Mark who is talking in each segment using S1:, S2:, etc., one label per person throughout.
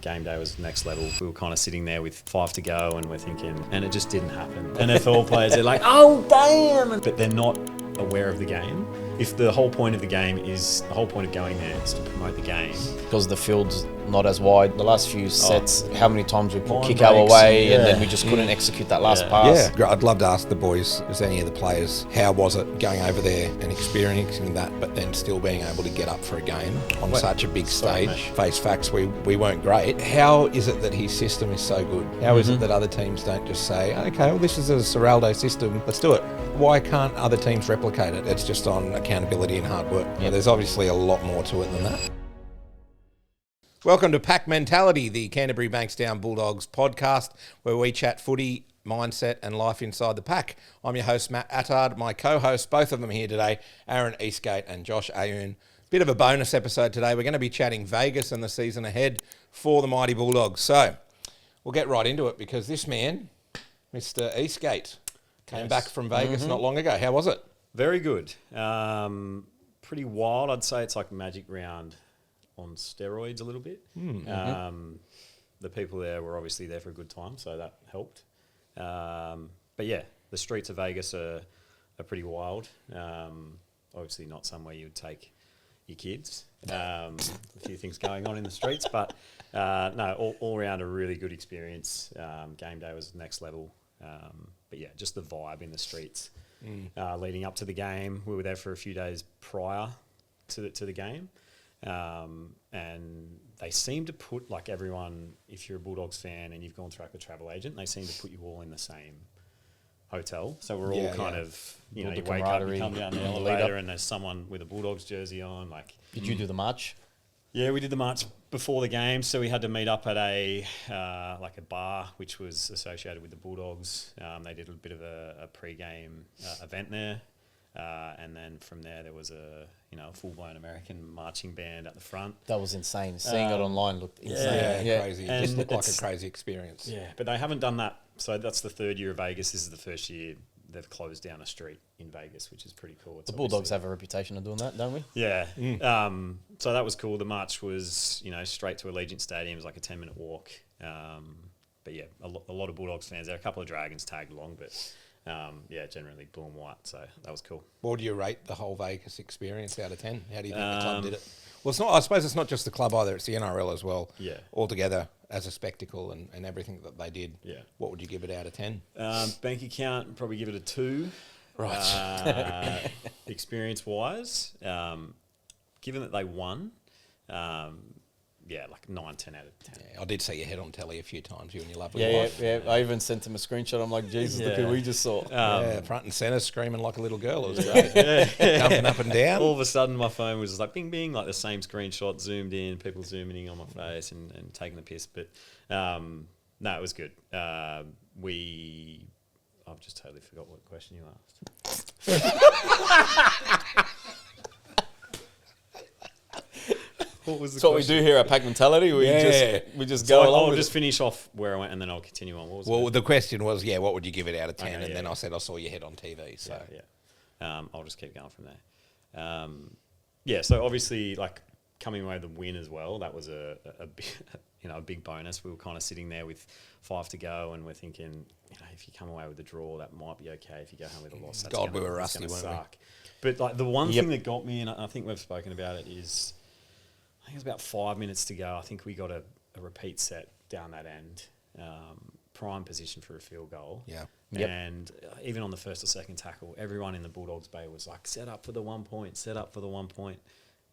S1: Game day was next level. We were kind of sitting there with 5 to go and we're thinking, and it just didn't happen. NFL players, they're like, oh, damn! But they're not aware of the game. If the whole point of the game is, the whole point of going there is to promote the game.
S2: Because the field's not as wide. The last few sets, how many times we put kick our
S1: breaks
S2: away and then we just couldn't execute that last pass.
S3: Yeah, I'd love to ask the boys, as any of the players, how was it going over there and experiencing that, but then still being able to get up for a game on such a big stage? Face facts, we weren't great. How is it that his system is so good? How is it that other teams don't just say, okay, well, this is a Serraldo system, let's do it? Why can't other teams replicate it? It's just on accountability and hard work. Yeah, there's obviously a lot more to it than that. Welcome to Pack Mentality, the Canterbury Bankstown Bulldogs podcast, where we chat footy, mindset and life inside the pack. I'm your host, Matt Attard. My co-hosts, both of them here today, Aaron Eastgate and Josh Ayoon. Bit of a bonus episode today. We're going to be chatting Vegas and the season ahead for the mighty Bulldogs. So we'll get right into it because this man, Mr. Eastgate, came back from Vegas not long ago. How was it?
S1: Very good. Pretty wild. I'd say it's like Magic Round on steroids a little bit. The people there were obviously there for a good time, so that helped. But yeah, the streets of Vegas are pretty wild. Obviously not somewhere you would take your kids. A few things going on in the streets, but no, all around a really good experience. Game day was next level. But yeah, just the vibe in the streets leading up to the game. We were there for a few days prior to the game. And they seem to put, like, everyone, if you're a Bulldogs fan and you've gone through like a travel agent, they seem to put you all in the same hotel. So we're all kind of, you know, you wake up, you come down the elevator and there's someone with a Bulldogs jersey on. Like,
S2: Did you do the march?
S1: Yeah, we did the march before the game, so we had to meet up at a bar which was associated with the Bulldogs. They did a bit of a pre-game event there. And then from there was a full-blown American marching band at the front.
S2: That was insane. Seeing it online looked insane.
S3: Yeah, crazy. It just looked like a crazy experience.
S1: Yeah, but they haven't done that. So that's the third year of Vegas. This is the first year they've closed down a street in Vegas, which is pretty cool. It's
S2: the Bulldogs have a reputation of doing that, don't we?
S1: Yeah. So that was cool. The march was, straight to Allegiant Stadium. It was like a 10-minute walk. But yeah, a lot of Bulldogs fans there. A couple of Dragons tagged along, but generally blue and white. So that was cool.
S3: What do you rate the whole Vegas experience out of 10? How do you think the club did it? Well, it's not. I suppose it's not just the club either. It's the NRL as well. Yeah. Altogether as a spectacle and everything that they did. Yeah. What would you give it out of 10?
S1: Bank account, probably give it a 2.
S3: Right.
S1: Experience-wise, given that they won, like 9, 10 out of 10.
S3: Yeah, I did see your head on telly a few times, you and your lovely wife.
S2: Yeah. I even sent him a screenshot. I'm like, Jesus, look who we just saw.
S3: Front and centre, screaming like a little girl. It was great. Jumping up and down.
S1: All of a sudden, my phone was like bing, bing, like the same screenshot zoomed in, people zooming in on my face and taking the piss. But no, it was good. I've just totally forgot what question you asked. What was the
S2: That's what we do here at Pack Mentality. We just go along.
S1: I'll just finish off where I went and then I'll continue on.
S3: Well, the question was, what would you give it out of 10? Okay, then I said I saw your head on TV. So
S1: I'll just keep going from there. So obviously, like, coming away with the win as well, that was a big bonus. We were kind of sitting there with 5 to go and we're thinking, if you come away with a draw, that might be okay. If you go home with a loss,
S3: we were rusty, weren't we?
S1: But like the one thing that got me, and I think we've spoken about it, is I think it was about 5 minutes to go. I think we got a repeat set down that end, prime position for a field goal. Yeah. And even on the first or second tackle, everyone in the Bulldogs Bay was like, set up for the 1 point, set up for the 1 point.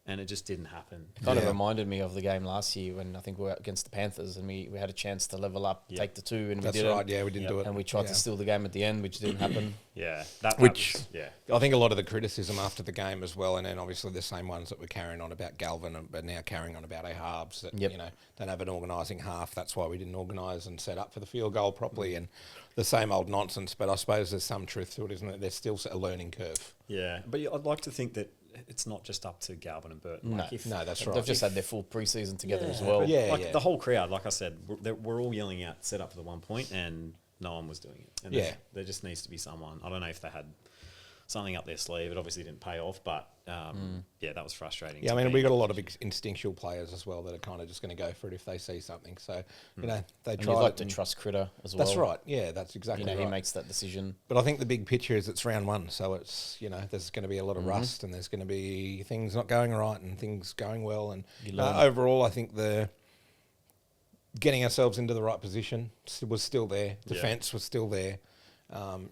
S1: And it just didn't happen.
S2: It kind of reminded me of the game last year when I think we were against the Panthers and we had a chance to level up, take the 2, and we didn't. That's right, we didn't do it. And we tried to steal the game at the end, which didn't happen.
S3: I think a lot of the criticism after the game as well, and then obviously the same ones that were carrying on about Galvin, but now carrying on about our halves, that, don't have an organising half. That's why we didn't organise and set up for the field goal properly, and the same old nonsense. But I suppose there's some truth to it, isn't it? There's still a learning curve.
S1: Yeah, but I'd like to think that it's not just up to Galvin and Burton.
S3: No, that's right.
S2: They've just had their full pre-season together as well.
S1: The whole crowd, like I said, we're all yelling out, set up for the 1 point, and no one was doing it. And there just needs to be someone. I don't know if they had something up their sleeve. It obviously didn't pay off, but yeah, that was frustrating.
S3: Yeah, I mean, we got a lot of instinctual players as well that are kind of just going to go for it if they see something. So, you know, they try.
S2: You'd like to trust Critter as well.
S3: That's right. Yeah, that's exactly right.
S2: He makes that decision.
S3: But I think the big picture is it's round one, so it's, you know, there's going to be a lot of rust, and there's going to be things not going right and things going well, and overall, I think the getting ourselves into the right position was still there. Defence was still there.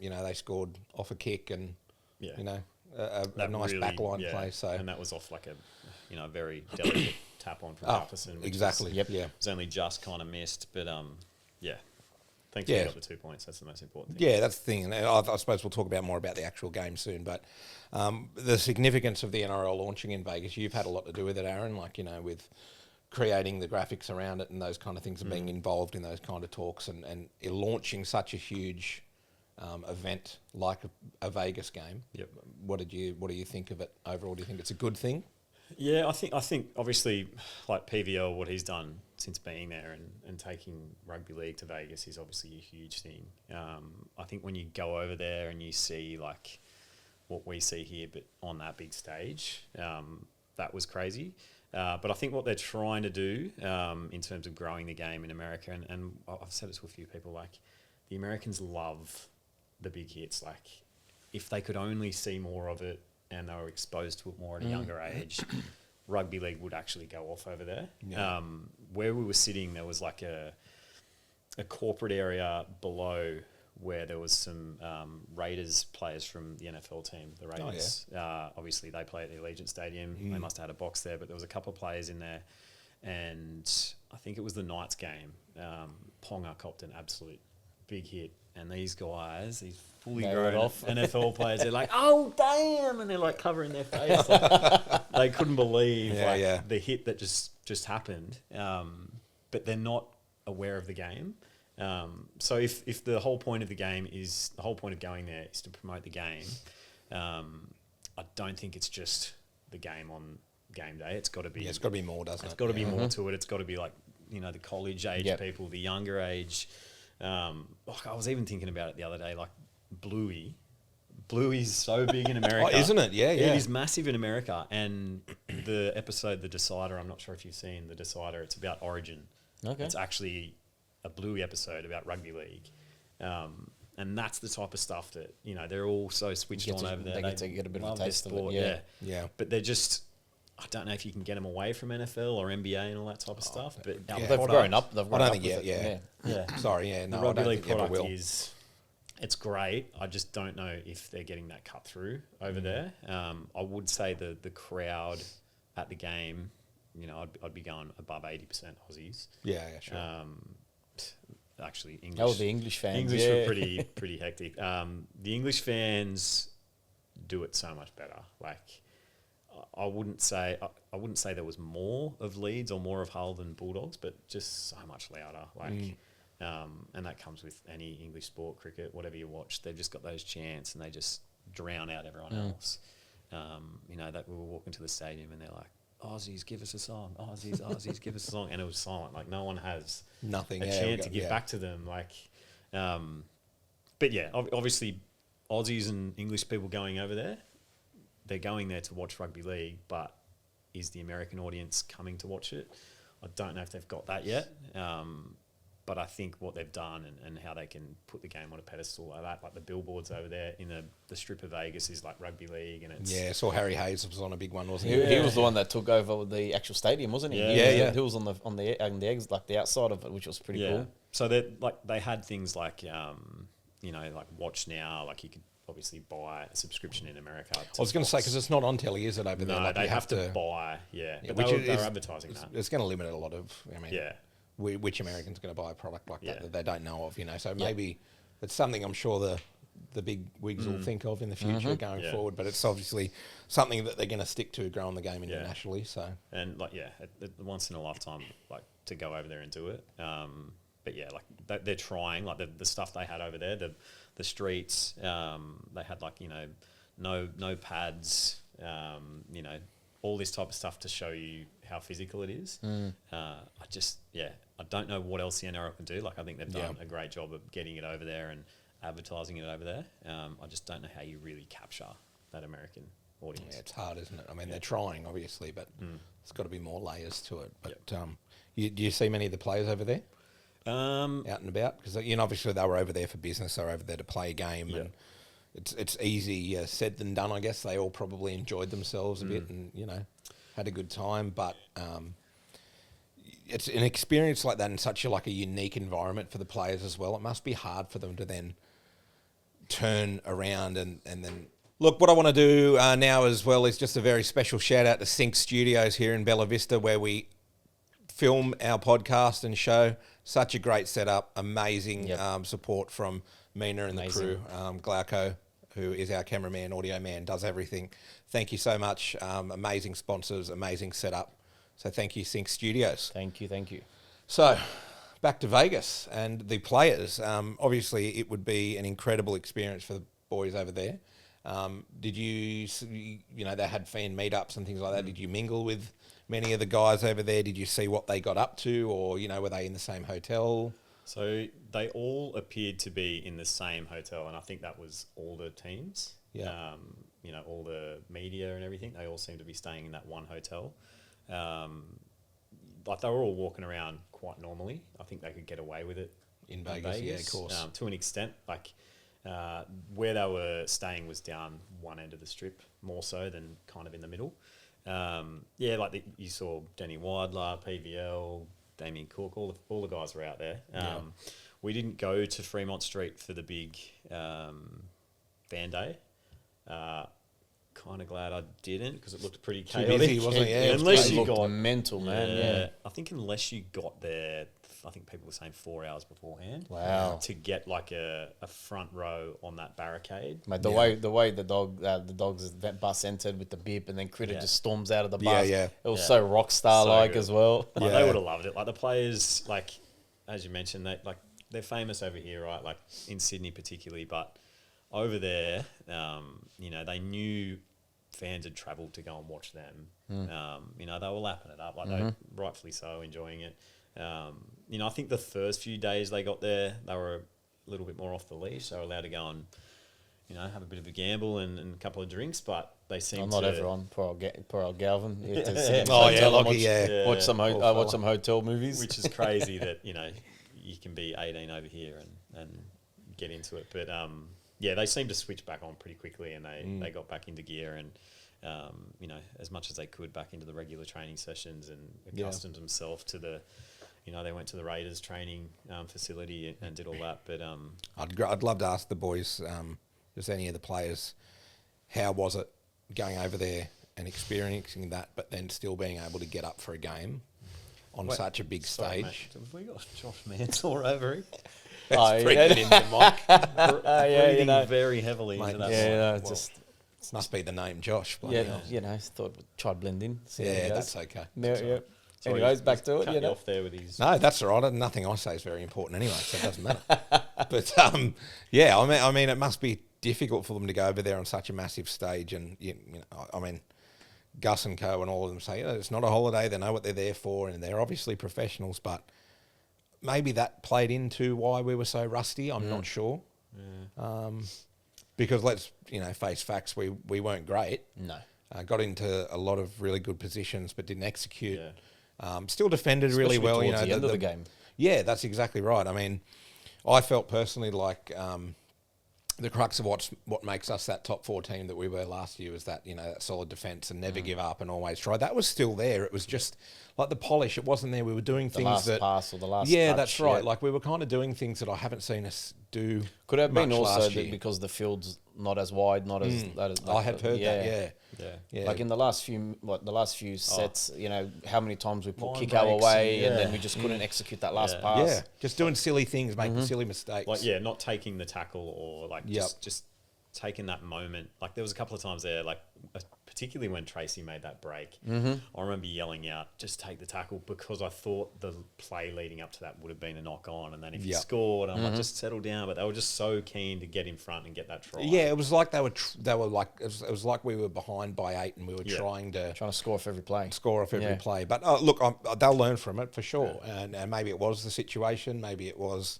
S3: You know, they scored off a kick and, you know, a nice really, backline play. So,
S1: and that was off like a, you know, very delicate tap on from Jefferson.
S3: Exactly.
S1: It was only just kind of missed, but yeah. Thankfully, we got the 2 points. That's the most important thing.
S3: Yeah, that's the thing. And I suppose we'll talk about more about the actual game soon. But the significance of the NRL launching in Vegas, you've had a lot to do with it, Aaron. Like, you know, with creating the graphics around it and those kind of things, and being involved in those kind of talks, and launching such a huge event like a Vegas game.
S1: Yep.
S3: What do you think of it overall? Do you think it's a good thing?
S1: Yeah, I think obviously, like PVL, what he's done since being there and taking rugby league to Vegas is obviously a huge thing. I think when you go over there and you see like what we see here, but on that big stage, that was crazy. But I think what they're trying to do in terms of growing the game in America, and I've said it to a few people, like the Americans love the big hits. Like if they could only see more of it and they were exposed to it more at a younger age, rugby league would actually go off over there. Yeah. Where we were sitting, there was like a corporate area below where there was some Raiders players from the NFL team, the Raiders. Oh, yeah. Obviously, they play at the Allegiant Stadium. They must have had a box there, but there was a couple of players in there. And I think it was the Knights game. Ponga copped an absolute big hit. And these guys, these fully grown NFL players, they're like, oh, damn! And they're like covering their face. Like, they couldn't believe the hit that just happened. But they're not aware of the game. So if the whole point of the whole point of going there is to promote the game, I don't think it's just the game on game day. It's got to be.
S3: Yeah, it's got to be more, doesn't it?
S1: It's got to be more to it. It's got to be like, you know, the college age people, the younger age. I was even thinking about it the other day, like Bluey. Bluey's so big in America.
S3: Oh, isn't it? Yeah, yeah.
S1: It is massive in America. And the episode, The Decider, I'm not sure if you've seen The Decider, it's about Origin. Okay. It's actually a Bluey episode about rugby league. And that's the type of stuff that, you know, they're all so switched on over there.
S2: They get to get a bit of a taste of it.
S1: Yeah. But they're just, I don't know if you can get them away from NFL or NBA and all that type of stuff. But
S2: they've grown up.
S3: I don't think Sorry,
S1: the rugby league product it's great. I just don't know if they're getting that cut through over there. I would say the crowd at the game, you know, I'd be going above 80% Aussies.
S3: Yeah, sure.
S1: Actually, English.
S2: The English fans.
S1: English were pretty hectic. The English fans do it so much better. Like, I wouldn't say there was more of Leeds or more of Hull than Bulldogs, but just so much louder. Like, and that comes with any English sport, cricket, whatever you watch. They've just got those chants and they just drown out everyone else. You know, that we were walking to the stadium and they're like, Aussies, give us a song. Aussies, give us a song. And it was silent. Like, no one has a chant to give back to them. Like, but yeah, obviously, Aussies and English people going over there, they're going there to watch rugby league, but is the American audience coming to watch it? I don't know if they've got that yet. But I think what they've done and how they can put the game on a pedestal like that, like the billboards over there in the strip of Vegas is like rugby league, and it's
S3: I saw Harry Hayes was on a big one, wasn't he?
S2: He was the one that took over the actual stadium, wasn't he?
S3: Yeah.
S2: He was on the eggs, like the outside of it, which was pretty cool.
S1: So they had things like you know, like Watch Now, like you could obviously buy a subscription in America.
S3: I was going to say, because it's not on telly, is it, over there?
S1: No,
S3: like
S1: they have to buy, but they're advertising that.
S3: It's going to limit a lot of, which American's going to buy a product like that they don't know of, you know. So maybe it's something I'm sure the big wigs will think of in the future going forward. But it's obviously something that they're going to stick to growing the game internationally. So
S1: and like once in a lifetime, like to go over there and do it. But yeah, like they're trying, like the stuff they had over there, the streets. They had like, you know, no pads. You know, all this type of stuff to show you how physical it is. I don't know what else the NRL can do. Like, I think they've done a great job of getting it over there and advertising it over there. I just don't know how you really capture that American audience.
S3: Yeah, it's hard, isn't it? I mean, they're trying, obviously, but there's got to be more layers to it. But do you see many of the players over there out and about? Because obviously they were over there for business. They were over there to play a game, and it's easy said than done. I guess they all probably enjoyed themselves a bit and had a good time. But it's an experience like that in such a unique environment for the players as well. It must be hard for them to then turn around and then... Look, what I want to do now as well is just a very special shout out to Sync Studios here in Bella Vista, where we film our podcast and show. Such a great setup, amazing support from Mina and the crew. Glauco, who is our cameraman, audio man, does everything. Thank you so much. Amazing sponsors, amazing setup. So thank you, Sync Studios.
S2: Thank you.
S3: So back to Vegas and the players. Obviously, it would be an incredible experience for the boys over there. Did you, they had fan meetups and things like that. Did you mingle with many of the guys over there? Did you see what they got up to, or, were they in the same hotel?
S1: So they all appeared to be in the same hotel, and I think that was all the teams. Yeah. All the media and everything, they all seemed to be staying in that one hotel. They were all walking around quite normally. I think they could get away with it
S3: in Vegas. Yeah, of course.
S1: To an extent, where they were staying was down one end of the strip more so than kind of in the middle. You saw Danny Weidler, PVL, Damien Cook, all the guys were out there. We didn't go to Fremont Street for the big fan day. Kind of glad I didn't, because it looked pretty chaotic.
S3: Busy, wasn't it? Yeah,
S2: unless you got mental, man. Yeah,
S1: I think unless you got there, I think people were saying 4 hours beforehand.
S2: Wow.
S1: To get a front row on that barricade.
S2: Mate, the way the dogs bus entered with the bip, and then Critter just storms out of the bus. It was so rock star like as well.
S1: They would have loved it. The players, as you mentioned, they're famous over here, right? In Sydney particularly, but over there, they knew fans had travelled to go and watch them. They were lapping it up, they rightfully so, enjoying it. I think the first few days they got there, they were a little bit more off the leash. They were allowed to go and, have a bit of a gamble and a couple of drinks, but they seemed to...
S2: Not everyone. Poor old Galvin. Watch some hotel movies.
S1: Which is crazy that, you can be 18 over here and get into it. But, they seemed to switch back on pretty quickly, and they got back into gear and, as much as they could back into the regular training sessions, and accustomed themselves to the... they went to the Raiders training facility and did all that. But
S3: I'd love to ask the boys, just any of the players, how was it going over there and experiencing that, but then still being able to get up for a game on such a big stage?
S1: Mate, have we got Josh Mansour over here?
S3: Breathing in the mic.
S1: Breathing very heavily into that mic.
S3: Just... Must be the name Josh.
S2: Thought tried blend in.
S3: That's okay.
S2: Sorry, anyways, back to it.
S1: Off there with his...
S3: No, that's all right. Nothing I say is very important anyway, so it doesn't matter. But I mean, it must be difficult for them to go over there on such a massive stage, and Gus and Co and all of them say it's not a holiday. They know what they're there for, and they're obviously professionals. But maybe that played into why we were so rusty. I'm not sure. Yeah. Because let's face facts, we weren't great.
S2: No.
S3: Got into a lot of really good positions, but didn't execute. Still defended
S2: Especially
S3: really well.
S2: Towards the end of the game.
S3: Yeah, that's exactly right. I mean, I felt personally like the crux of what makes us that top 4 team that we were last year was that that solid defence and never give up and always try. That was still there. It was just like the polish. It wasn't there. We were doing things
S2: last
S3: that
S2: pass or the last.
S3: Yeah,
S2: touch,
S3: that's right. Like we were kind of doing things that I haven't seen us do.
S2: Could have been also because the field's not as wide, not as.
S3: I have heard that. Yeah.
S2: Like in the last few sets, how many times we put kick our away and then we just couldn't execute that last pass.
S3: Yeah, just doing silly things, making silly mistakes.
S1: Not taking the tackle or just taking that moment. Like there was a couple of times there, particularly when Tracy made that break. I remember yelling out, "Just take the tackle," because I thought the play leading up to that would have been a knock on, and then if you scored, I'm like, just settle down. But they were just so keen to get in front and get that try.
S3: Yeah, it was like they were like it was like we were behind by 8 and we were trying to
S2: score off every play.
S3: Play. But look, they'll learn from it for sure. And maybe it was the situation, maybe it was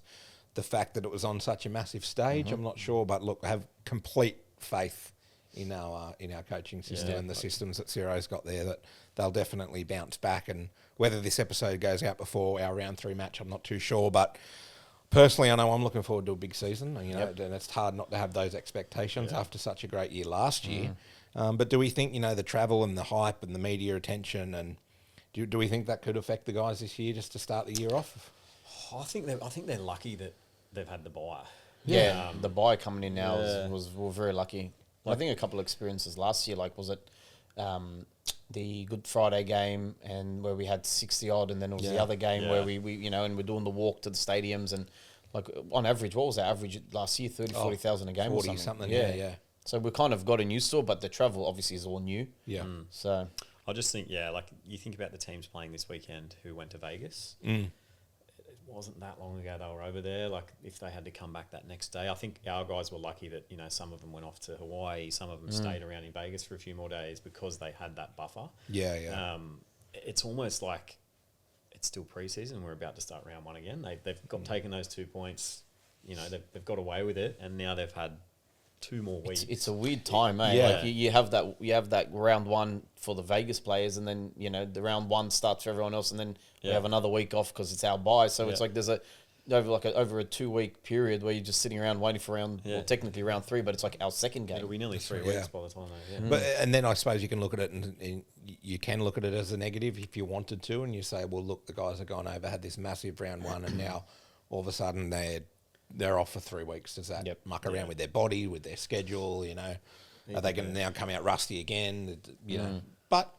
S3: the fact that it was on such a massive stage. I'm not sure, but look, I have complete faith in our coaching system and the systems that Ciro's got there, that they'll definitely bounce back. And whether this episode goes out before our round 3 match, I'm not too sure, but personally, I know I'm looking forward to a big season. And it's hard not to have those expectations after such a great year last year. But do we think, the travel and the hype and the media attention, and do we think that could affect the guys this year just to start the year off?
S1: I think they're lucky that they've had the bye.
S2: Yeah, the bye coming in now we're very lucky. I think a couple of experiences last year, like was it the Good Friday game and where we had 60 odd, and then it was the other game where we and we're doing the walk to the stadiums, and like on average, what was our average last year? 40,000 a game
S3: 40
S2: or something.
S3: Yeah.
S2: So we kind of gotten used to it, but the travel obviously is all new.
S3: Yeah.
S2: So
S1: I just think, like you think about the teams playing this weekend who went to Vegas. It wasn't that long ago they were over there. Like if they had to come back that next day, I think our guys were lucky that some of them went off to Hawaii, some of them stayed around in Vegas for a few more days because they had that buffer. It's almost like it's still preseason. We're about to start round 1 again. They've taken those 2 points. They've got away with it, and now they've had 2 more weeks.
S2: It's a weird time, eh?
S3: Yeah.
S2: Like you have that round 1 for the Vegas players, and then the round 1 starts for everyone else, and then we have another week off because it's our bye. So it's like there's over a 2-week period where you're just sitting around waiting for technically round 3, but it's like our second game.
S1: It'll be nearly 3 weeks by the time.
S3: But and then I suppose you can look at it and you can look at it as a negative if you wanted to, and you say, well, look, the guys have gone over, had this massive round 1, and now all of a sudden they're off for 3 weeks. Does that muck around with their body, with their schedule? Are they going to now come out rusty again? But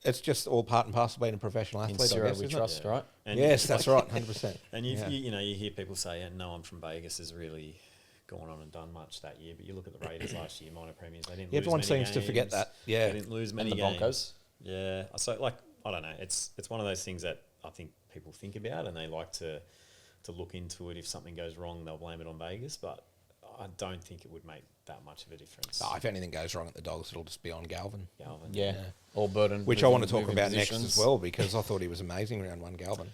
S3: it's just all part and parcel of being a professional athlete.
S2: In Ciro we trust, right?
S3: And yes, that's right, 100%.
S1: And you hear people say, no one from Vegas has really gone on and done much that year. But you look at the Raiders last year, minor premiers, they didn't.
S3: Everyone
S1: lose many
S3: seems
S1: games.
S3: to forget that. Yeah,
S1: they didn't lose many
S2: and the
S1: games.
S2: Broncos.
S1: Yeah, so I don't know. It's one of those things that I think people think about, and they like to look into it. If something goes wrong, they'll blame it on Vegas, but I don't think it would make that much of a difference.
S3: If anything goes wrong at the Dogs, it'll just be on Galvin.
S2: Yeah. Or Burton.
S3: Which I want to talk about next as well, because I thought he was amazing round 1, Galvin.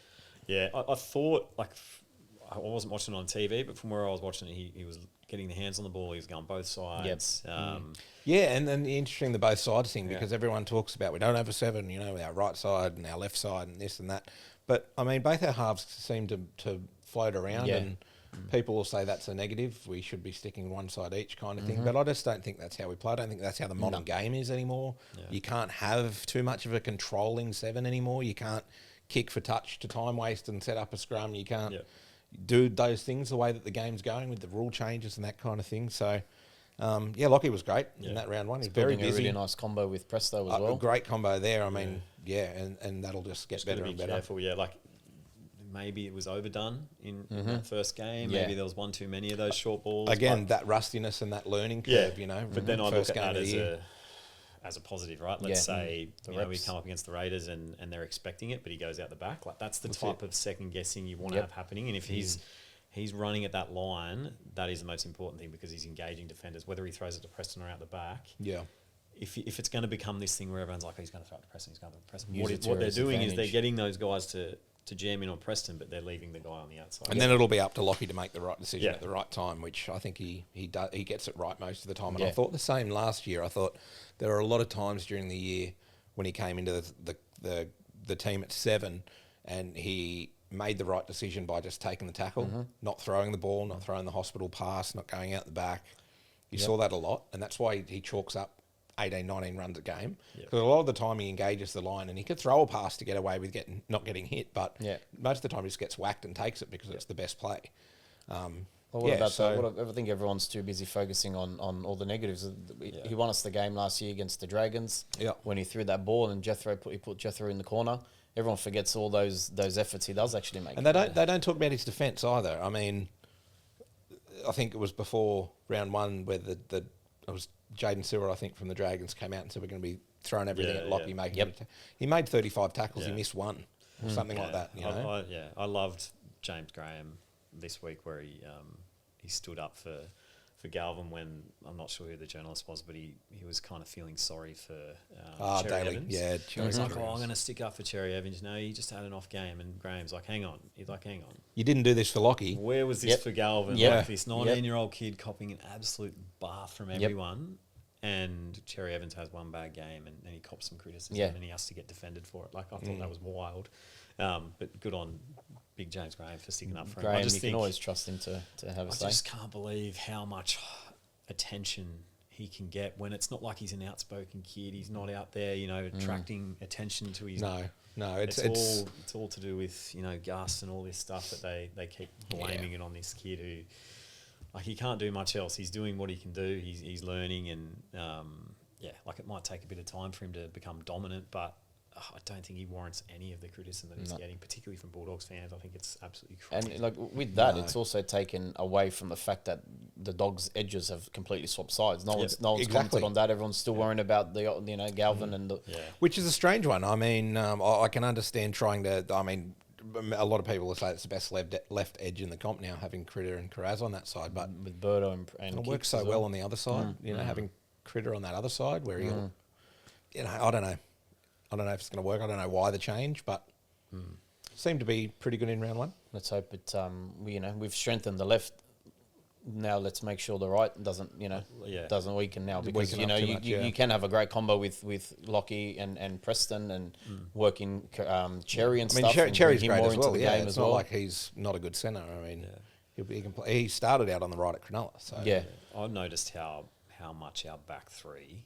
S1: Yeah, I thought, I wasn't watching it on TV, but from where I was watching it, he was getting the hands on the ball, he was going both sides.
S3: And then interesting the both sides thing, because everyone talks about we don't have a 7, our right side and our left side and this and that. But, I mean, both our halves seem to float around, and people will say that's a negative. We should be sticking one side each kind of thing. But I just don't think that's how we play. I don't think that's how the modern game is anymore. Yeah. You can't have too much of a controlling 7 anymore. You can't kick for touch to time waste and set up a scrum. You can't do those things the way that the game's going with the rule changes and that kind of thing. So, Lockie was great in that round 1. He's very busy.
S2: A really nice combo with Presto as well.
S3: A great combo there. I mean, and that'll just get better and better.
S1: Careful, maybe it was overdone in that first game. Maybe there was one too many of those short balls.
S3: Again, that rustiness and that learning curve,
S1: But then I look at that as a positive, right? Let's say we come up against the Raiders and they're expecting it, but he goes out the back. Like that's the type of second guessing you want to have happening. And if he's running at that line, that is the most important thing, because he's engaging defenders, whether he throws it to Preston or out the back.
S3: Yeah.
S1: If it's going to become this thing where everyone's like, he's going to throw it to Preston, he's going to Preston. What they're doing is they're getting those guys to jam in on Preston, but they're leaving the guy on the outside.
S3: And then it'll be up to Lockie to make the right decision at the right time, which I think he gets it right most of the time. And I thought the same last year. I thought there were a lot of times during the year when he came into the team at 7 and he made the right decision by just taking the tackle, not throwing the ball, not throwing the hospital pass, not going out the back. You saw that a lot, and that's why he chalks up 18, 19 runs a game. Because a lot of the time he engages the line and he could throw a pass to get away with not getting hit, but most of the time he just gets whacked and takes it because it's the best play.
S2: I think everyone's too busy focusing on all the negatives. He won us the game last year against the Dragons when he threw that ball and he put Jethro in the corner. Everyone forgets all those efforts he does actually make.
S3: And they don't talk about his defence either. I mean, I think it was before round 1 where it was Jaden Sewer, I think, from the Dragons came out and said we're going to be throwing everything at Lockie. He made 35 tackles. He missed 1 or something like that.
S1: I loved James Graham this week where he stood up for for Galvin when, I'm not sure who the journalist was, but he was kind of feeling sorry for Cherry
S3: Daly.
S1: Evans.
S3: Yeah,
S1: Cherry He's like, I'm going to stick up for Cherry Evans. No, he just had an off game. And Graham's like, hang on. He's like, hang on.
S3: You didn't do this for Lockie.
S1: Where was this for Galvin?
S2: Yep.
S1: Like this 19-year-old kid copying an absolute bath from everyone. And Cherry Evans has one bad game and he cops some criticism and he has to get defended for it. Like, I thought that was wild. But good on Big James Graham for sticking up for him.
S2: Graham, you can always trust him to have a say.
S1: I just can't believe how much attention he can get when it's not like he's an outspoken kid. He's not out there, attracting attention to his...
S3: No, it's
S1: all to do with, Gus and all this stuff that they keep blaming it on this kid who... Like, he can't do much else. He's doing what he can do. He's learning and, it might take a bit of time for him to become dominant, but I don't think he warrants any of the criticism that he's getting, particularly from Bulldogs fans. I think it's absolutely crazy.
S2: And, with that, it's also taken away from the fact that the Dogs' edges have completely swapped sides. No one's commented on that. Everyone's still worrying about the, Galvin and the... Yeah.
S3: Which is a strange one. I mean, I can understand trying to... I mean... A lot of people will say it's the best left edge in the comp now, having Critter and Carraz on that side. But
S2: with Birdo and
S3: it works so well on the other side. Having Critter on that other side where he'll, I don't know. I don't know if it's going to work. I don't know why the change, but seemed to be pretty good in round one.
S2: Let's hope it. We've strengthened the left. Now let's make sure the right doesn't weaken now, because you can have a great combo with Lockie and Preston and working Cherry and stuff.
S3: Cherry's great as well. Yeah, it's not like he's not a good centre. I mean, he can play. He started out on the right at Cronulla. So
S1: I've noticed how much our back three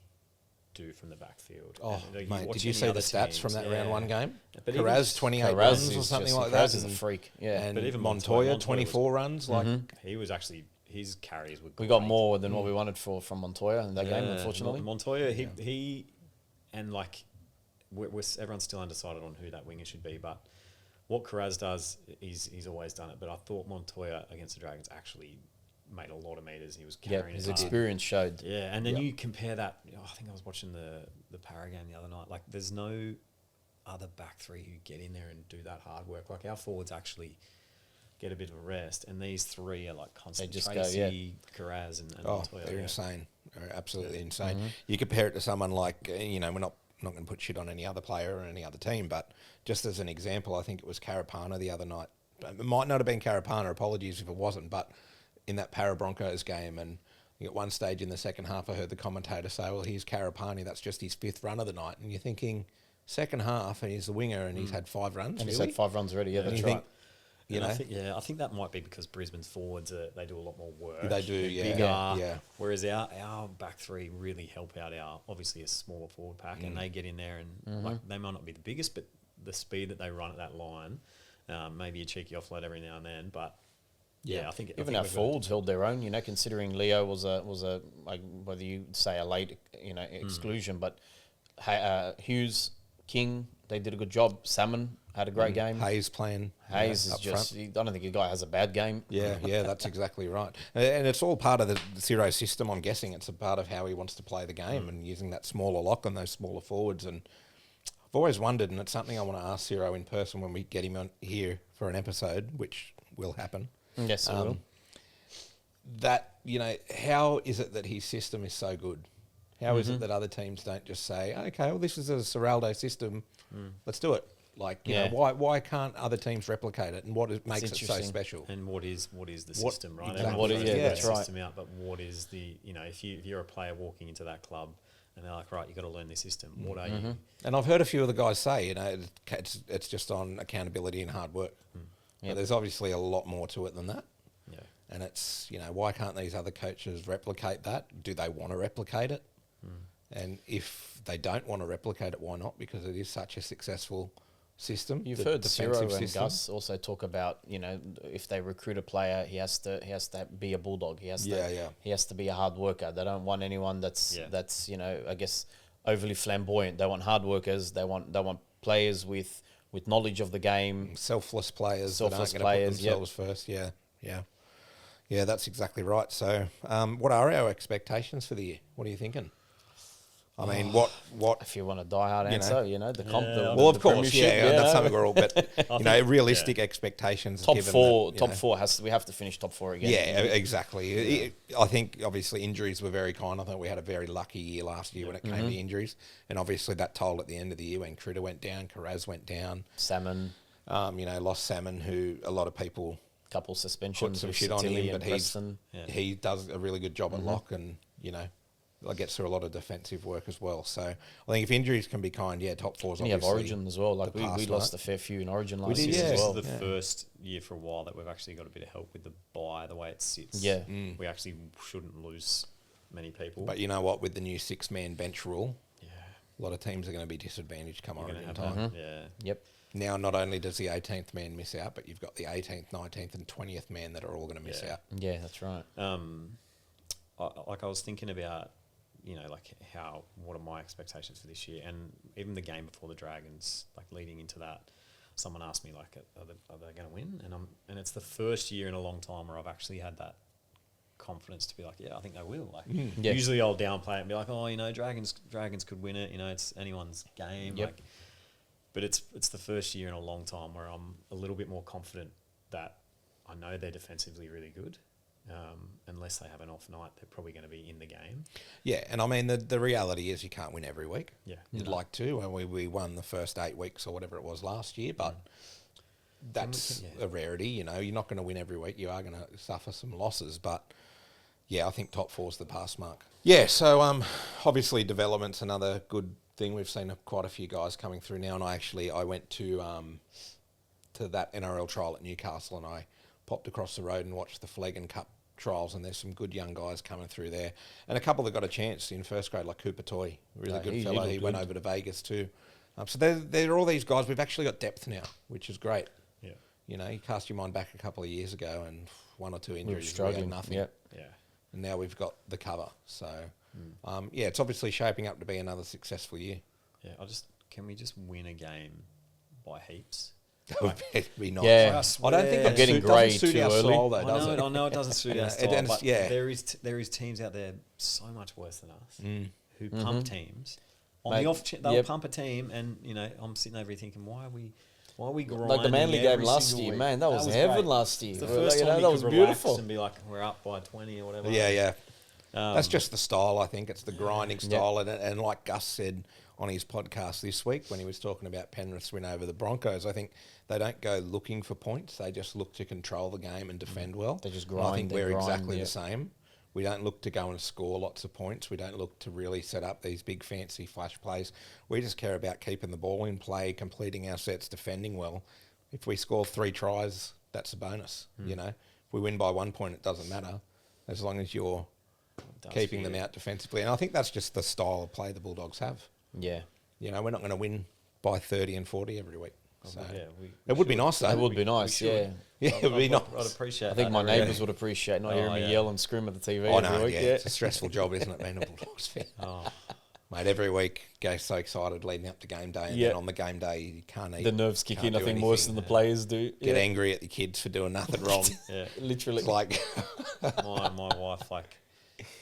S1: do from the backfield.
S3: Oh, mate, did you see the stats from that round one game?
S1: But
S3: Carraz 28 runs or something like that.
S2: Carraz is a freak. Yeah,
S3: and
S1: but even
S3: Montoya 24 runs. Like
S1: he was actually. His carries were great.
S2: We got more than what we wanted from Montoya in that game, unfortunately.
S1: Montoya, he and everyone's still undecided on who that winger should be, but what Carraz does, he's always done it. But I thought Montoya against the Dragons actually made a lot of meters. He was carrying
S2: his experience showed.
S1: Yeah, and then you compare that. I think I was watching the Para game the other night. Like, there's no other back three who get in there and do that hard work. Like, our forwards actually get a bit of a rest, and these three are like constant. They just Tracy, Carraz, and Montoya.
S3: They're insane. They're absolutely insane. You compare it to someone like, we're not going to put shit on any other player or any other team, but just as an example, I think it was Carapana the other night. It might not have been Carapana, apologies if it wasn't, but in that Para Broncos game, and at one stage in the second half, I heard the commentator say, well, here's Carapani, that's just his 5th run of the night. And you're thinking, second half, and he's the winger, and he's had 5 runs.
S2: And he's had 5 runs already, that's right.
S1: I think that might be because Brisbane's forwards they do a lot more work.
S3: They do,
S1: bigger. Whereas our back three really help out our obviously a smaller forward pack, and they get in there and they might not be the biggest, but the speed that they run at that line, maybe a cheeky offload every now and then, but. I think
S2: even our forwards held their own. Considering Leo was a like, whether you say a late exclusion, but Hughes, King, they did a good job. Salmon had a great game.
S3: Hayes playing.
S2: Hayes is just. I don't think a guy has a bad game.
S3: Yeah, that's exactly right. And it's all part of the Zero system. I'm guessing it's a part of how he wants to play the game and using that smaller lock on those smaller forwards. And I've always wondered, and it's something I want to ask Zero in person when we get him on here for an episode, which will happen.
S2: Yes, it will.
S3: That, how is it that his system is so good? How is it that other teams don't just say, okay, well, this is a Serraldo system, let's do it? Like, why can't other teams replicate it? And what makes it so special?
S1: And what is the system, right?
S3: Exactly.
S1: That's right. System out, but what is the, if you're a player walking into that club and they're like, right, you've got to learn this system. What are you?
S3: And I've heard a few of the guys say, it's just on accountability and hard work. But there's obviously a lot more to it than that.
S1: Yeah.
S3: And it's, why can't these other coaches replicate that? Do they want to replicate it? And if they don't want to replicate it, why not? Because it is such a successful system.
S2: You've heard Ciro and Gus also talk about, if they recruit a player, he has to be a Bulldog. He has to be a hard worker. They don't want anyone that's I guess overly flamboyant. They want hard workers. They want players with knowledge of the game,
S3: selfless players that aren't going to put themselves first. Yeah, that's exactly right. So, what are our expectations for the year? What are you thinking? I mean, what
S2: If you want a die-hard
S3: You know.
S2: answer, the comp.
S3: Well, of course, that's something we're all. But realistic
S2: Yeah.
S3: expectations.
S2: Top
S3: given
S2: four.
S3: that,
S2: Top four we have to finish top four again.
S3: Yeah, exactly. I think obviously injuries were very kind. I think we had a very lucky year last year when it came to injuries, and obviously that told at the end of the year when Critter went down, Carraz went down,
S2: Salmon,
S3: lost Salmon, who a lot of people
S2: couple suspensions,
S3: put some
S2: with
S3: shit on
S2: Satilli
S3: him,
S2: and
S3: but
S2: Preston.
S3: he does a really good job at lock, and gets through a lot of defensive work as well. So I think if injuries can be kind, top four's
S2: And you have
S3: obviously
S2: Origin as well. Like
S3: the
S2: we
S3: past,
S2: lost
S3: right?
S2: a fair few in Origin last
S3: did,
S2: year
S3: yeah.
S2: as well.
S1: This is the first year for a while that we've actually got a bit of help with the bye, the way it sits.
S2: Yeah.
S1: We actually shouldn't lose many people.
S3: But you know what? With the new 6-man bench rule,
S1: yeah,
S3: a lot of teams are going to be disadvantaged come
S1: you're going
S3: Origin
S1: to have
S3: time.
S1: yeah.
S2: Yep.
S3: Now, not only does the 18th man miss out, but you've got the 18th, 19th, and 20th man that are all going to miss out.
S2: Yeah, that's right.
S1: I was thinking about, what are my expectations for this year? And even the game before the Dragons, leading into that, someone asked me, are they going to win? And it's the first year in a long time where I've actually had that confidence to be like, yeah, I think they will.
S2: Yeah.
S1: Usually I'll downplay it and be like, oh, Dragons could win it. It's anyone's game.
S2: Yep.
S1: But it's the first year in a long time where I'm a little bit more confident that I know they're defensively really good. Unless they have an off night, they're probably going to be in the game.
S3: Yeah, and I mean, the reality is you can't win every week.
S1: Yeah.
S3: You'd like to, and we won the first 8 weeks or whatever it was last year, but that's a rarity. You're not going to win every week. You are going to suffer some losses, but yeah, I think top four's the pass mark. Yeah, so obviously development's another good thing. We've seen quite a few guys coming through now, and I went to that NRL trial at Newcastle, and I popped across the road and watched the Fleggen Cup trials, and there's some good young guys coming through there, and a couple that got a chance in first grade, like Cooper Toy, really good fella. He went over to Vegas too. So there are all these guys. We've actually got depth now, which is great. Yeah, you cast your mind back a couple of years ago, and 1 or 2 injuries, we had nothing.
S2: Yep.
S1: Yeah.
S3: And now we've got the cover. So it's obviously shaping up to be another successful year.
S1: Yeah, can we just win a game by heaps?
S3: That would be nice.
S2: Yeah.
S3: I don't think
S2: I'm getting grey
S3: suit
S2: too
S3: our
S2: early.
S3: style, though, does it?
S1: I know it doesn't suit our
S3: It
S1: style,
S3: does,
S1: but
S3: yeah.
S1: there is teams out there so much worse than us who pump teams. On
S2: Mate,
S1: the off, they'll pump a team, and I'm sitting over here thinking, why are we grinding?
S2: Like the Manly game
S1: every
S2: last
S1: single
S2: year,
S1: week?
S2: man, that was heaven
S1: great.
S2: last year.
S1: It's the first time
S2: that was beautiful.
S1: and be like, we're up by 20 or whatever.
S3: Yeah. That's just the style, I think. It's the grinding style.
S2: Yep.
S3: And like Gus said on his podcast this week when he was talking about Penrith's win over the Broncos, I think they don't go looking for points. They just look to control the game and defend well.
S2: They just
S3: And
S2: grind.
S3: I think
S2: they
S3: we're
S2: grind,
S3: exactly
S2: yeah.
S3: the same. We don't look to go and score lots of points. We don't look to really set up these big fancy flash plays. We just care about keeping the ball in play, completing our sets, defending well. If we score 3 tries, that's a bonus. If we win by 1 point, it doesn't matter as long as you're keeping them out defensively. And I think that's just the style of play the Bulldogs have.
S2: Yeah.
S3: We're not going to win by 30 and 40 every week. So
S1: we
S3: it would be nice, though.
S2: It would be nice, yeah.
S3: Yeah, it would be nice.
S1: I'd appreciate
S2: I think
S1: that.
S2: my neighbours would appreciate not hearing me yell and scream at the TV every week.
S3: It's a stressful job, isn't it, being a Bulldogs fan? Mate, every week, go so excited leading up to game day, and then on the game day, you can't eat.
S2: The nerves kick in, I
S3: do
S2: think, worse
S3: anything.
S2: than the players do.
S3: Get angry at the kids for doing nothing wrong.
S1: Yeah.
S2: Literally.
S3: It's like...
S1: my wife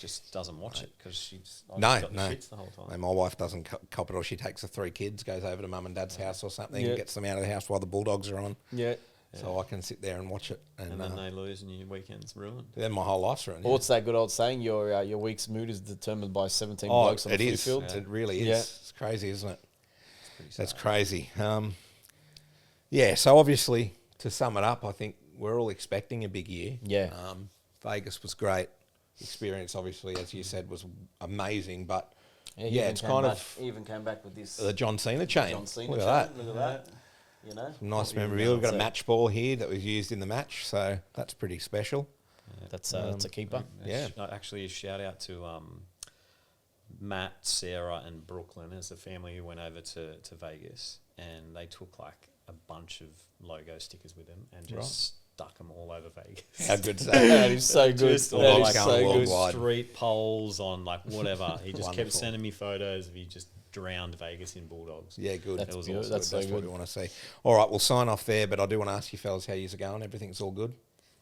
S1: just doesn't watch it because she's
S3: No.
S1: got the shits the whole time.
S3: No, my wife doesn't cop it, or she takes the 3 kids, goes over to mum and dad's house or something, and gets them out of the house while the Bulldogs are on.
S2: Yeah.
S3: So I can sit there and watch it.
S1: And then they lose and your weekend's ruined.
S3: Then my whole life's ruined.
S2: Or what's that good old saying? Your week's mood is determined by 17 blokes on the footy field.
S3: It really is.
S2: Yeah.
S3: It's crazy, isn't it? That's
S1: sad.
S3: crazy. So obviously, to sum it up, I think we're all expecting a big year.
S2: Yeah.
S3: Vegas was great. Experience, obviously, as you said, was amazing. But
S2: He
S3: it's kind of
S2: He even came back with this
S3: the John Cena chain.
S2: John Cena
S3: Look
S2: chain.
S3: at that.
S2: Look at that.
S3: Some nice memorabilia. We've got a match ball here that was used in the match, so that's pretty special.
S2: That's a keeper.
S3: Yeah.
S1: Actually, a shout out to Matt, Sarah, and Brooklyn as a family who went over to Vegas, and they took a bunch of logo stickers with them and just stuck them all over Vegas.
S3: How good's that?
S2: That is so good.
S1: Just
S2: That
S1: all
S2: is so good.
S3: worldwide.
S1: Street poles on whatever. He just kept
S3: Wonderful.
S1: sending me photos of he just drowned Vegas in Bulldogs.
S3: Yeah, good.
S2: That's
S1: was
S2: beautiful.
S1: awesome.
S2: That's so
S3: That's what we
S2: good.
S3: want to see. All right, we'll sign off there, but I do want to ask you fellas how you're going. Everything's all good?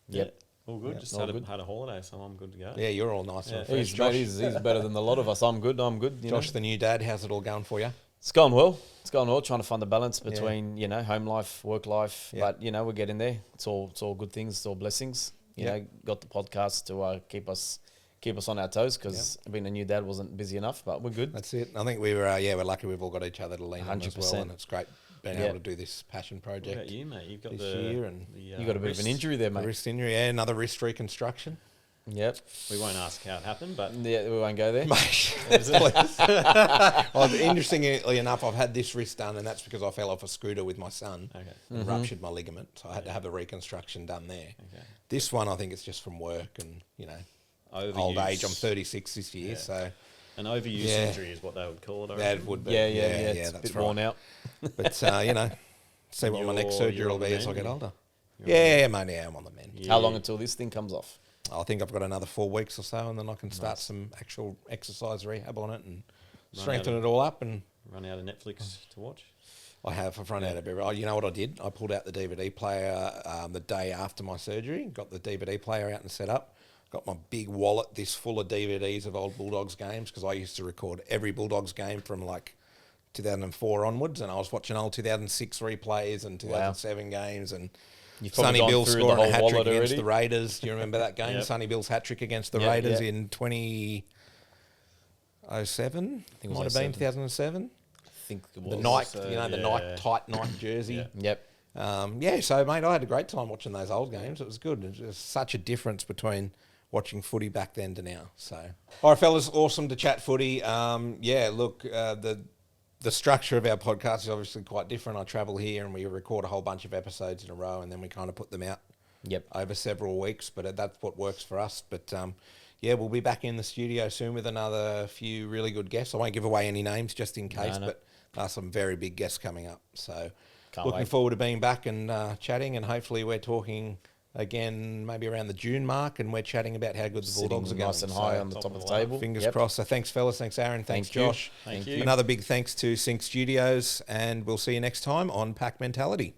S2: Yep.
S1: All good. Just
S2: all
S1: had
S2: good.
S1: had a holiday, so I'm good to go.
S3: Yeah, you're all nice and fresh.
S2: He's,
S3: Josh,
S2: he's better than a lot of us. I'm good. You
S3: Josh,
S2: know.
S3: the new dad, how's it all going for you?
S2: It's going well. It's going well. Trying to find the balance between home life, work life.
S3: Yeah.
S2: But we're getting there. It's all good things. It's all blessings. You know, got the podcast to keep us on our toes because being a new dad wasn't busy enough. But we're good.
S3: That's it. I think we're lucky we've all got each other to lean on as well,
S2: 100%.
S3: and it's great being able to do this passion
S1: What
S3: project
S1: about you, mate? You've got
S3: this
S1: the
S3: year, and
S2: You got a bit of an injury there,
S3: a
S2: mate.
S3: wrist injury, another wrist reconstruction.
S2: Yep.
S1: We won't ask how it happened, but
S2: Yeah, we won't go there.
S3: Mate, well, interestingly enough, I've had this wrist done, and that's because I fell off a scooter with my son
S1: okay.
S3: and ruptured my ligament, so I had to have the reconstruction done there.
S1: Okay.
S3: This one, I think it's just from work and
S1: Overuse.
S3: old age. I'm 36 this year, so
S1: An overuse
S3: Yeah.
S1: injury is what they would call it. I
S3: that
S1: reckon.
S3: would be.
S2: Yeah. It's a
S3: that's
S2: bit
S3: right.
S2: worn out.
S3: But see what my next surgery
S1: you're
S3: will
S1: on the
S3: be as I
S1: mend,
S3: get
S1: yeah.
S3: older.
S1: You're on the
S3: Yeah, mate, I'm on the mend.
S1: Yeah.
S2: How long until this thing comes off?
S3: I think I've got another 4 weeks or so, and then I can start some actual exercise rehab on it and strengthen
S1: out of-
S3: it all up. And
S1: Run out of Netflix to watch?
S3: I've run out of every. Oh, you know what I did? I pulled out the DVD player the day after my surgery. Got the DVD player out and set up. Got my big wallet this full of DVDs of old Bulldogs games because I used to record every Bulldogs game from like 2004 onwards, and I was watching old 2006 replays and 2007 games and.
S2: You've probably
S3: Sonny
S2: gone
S3: Bill
S2: through the
S3: scoring a
S2: whole
S3: hat trick
S2: wallet
S3: against
S2: already.
S3: the Raiders. Do you remember that game?
S1: Yep.
S3: Sonny Bill's hat trick against the
S2: Yep,
S3: Raiders
S2: yep.
S3: in 2007.
S2: think it was
S3: Might have been
S2: 07.
S3: 2007.
S2: I think it was.
S3: The Nike,
S1: so,
S3: the
S1: yeah.
S3: Nike tight Nike jersey.
S1: Yeah.
S2: Yep.
S3: So mate, I had a great time watching those old games. It was good. It was such a difference between watching footy back then to now. So, all right, fellas, awesome to chat footy. The structure of our podcast is obviously quite different. I travel here and we record a whole bunch of episodes in a row, and then we kind of put them out
S2: Yep.
S3: over several weeks. But that's what works for us. But we'll be back in the studio soon with another few really good guests. I won't give away any names just in case,
S2: No.
S3: but some very big guests coming up. So
S2: Can't
S3: looking
S2: wait.
S3: forward to being back and chatting, and hopefully we're talking again maybe around the June mark, and we're chatting about how good the
S2: Sitting
S3: Bulldogs are going.
S2: nice and high
S3: So
S2: on the top of the
S1: line.
S2: table.
S3: fingers
S2: Yep.
S3: crossed. So thanks, fellas. Thanks, Aaron. Thanks,
S2: Thank you.
S3: Josh.
S1: Thank you.
S3: Another big thanks to Sync Studios, and we'll see you next time on Pack Mentality.